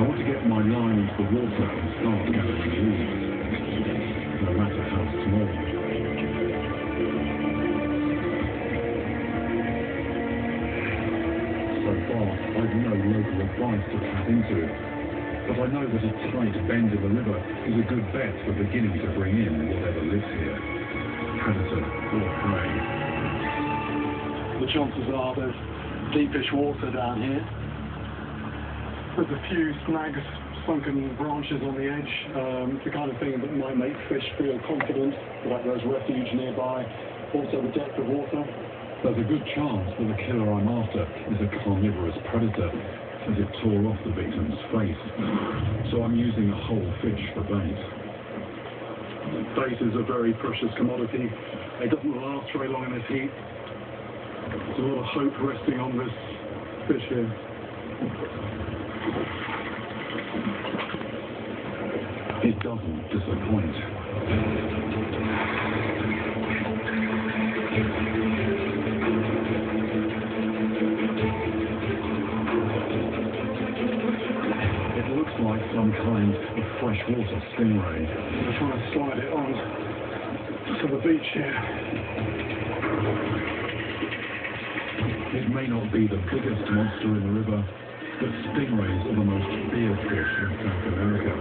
want to get my line into the water and start gathering weeds, no matter how small. So far, I've no local advice to tap into, but I know that a tight bend in the river is a good bet for beginning to bring in whatever lives here, predator or prey. The chances are there's deepish water down here. There's a few snags, sunken branches on the edge, the kind of thing that might make fish feel confident that there's refuge nearby. Also the depth of water. There's a good chance that the killer I'm after is a carnivorous predator, as it tore off the victim's face. So I'm using a whole fish for bait. Bait is a very precious commodity. It doesn't last very long in this heat. There's a lot of hope resting on this fish here. It doesn't disappoint. It looks like some kind of freshwater stingray. I'm trying to slide it on to the beach here. It may not be the biggest monster in the river, but stingrays are the most feared fish in South America.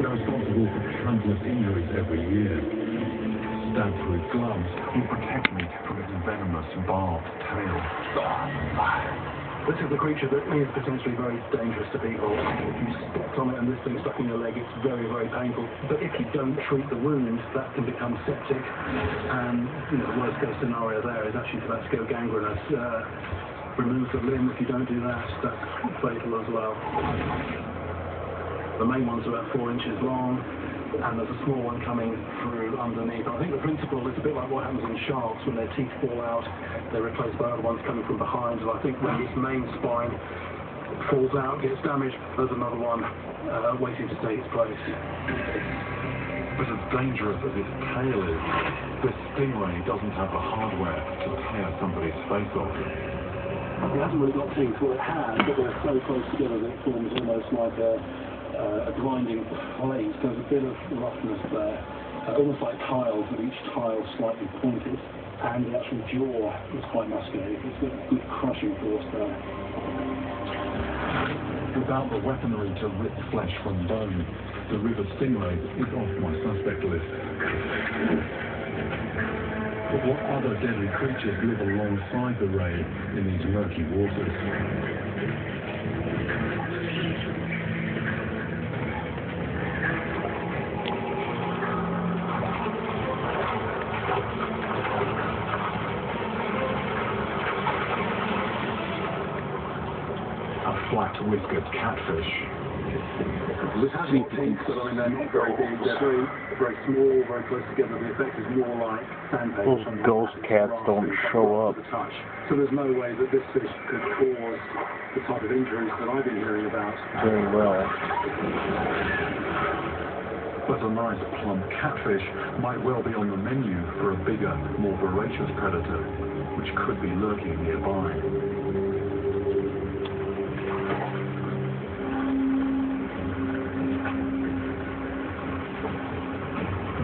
They're responsible for countless injuries every year. Stab-proof gloves will protect me from its venomous, barbed tail. This is a creature that is potentially very dangerous to people. If you stepped on it and this thing's stuck in your leg, it's very, very painful. But if you don't treat the wound, that can become septic. And the worst case scenario there is actually for that to go gangrenous. Remove the limb. If you don't do that, that's fatal as well. The main one's about 4 inches long, and there's a small one coming through underneath. I think the principle is a bit like what happens in sharks when their teeth fall out. They're replaced by other ones coming from behind, and I think when this main spine falls out, gets damaged, there's another one waiting to take its place. But as dangerous as its tail is, this stingray doesn't have the hardware to tear somebody's face off. It hasn't really got teeth, well it has, but they're so close together that it forms almost like a grinding plate. There's a bit of roughness there, almost like tiles, with each tile slightly pointed, and the actual jaw is quite muscular. It's got good crushing force there. Without the weaponry to rip flesh from bone, the river stingray is off my suspect list. But what other deadly creatures live alongside the ray in these murky waters? A flat-whiskered catfish. This has got teeth, but I mean they're not very big. They're very small, very close together. The effect is more like sandpaper. Those ghost cats don't show up. So there's no way that this fish could cause the type of injuries that I've been hearing about. Very well. But a nice plump catfish might well be on the menu for a bigger, more voracious predator, which could be lurking nearby.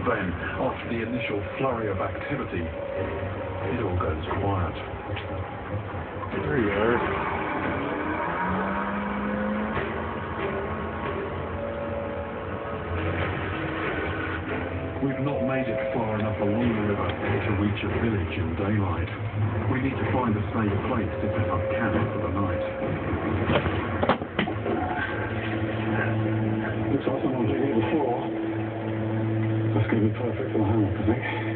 Then, after the initial flurry of activity, it all goes quiet. There you are. We've not made it far enough along the river to reach a village in daylight. We need to find a safe place to set up camp for the night. Looks like someone's been here before. That's going to be perfect for the hammock, I think.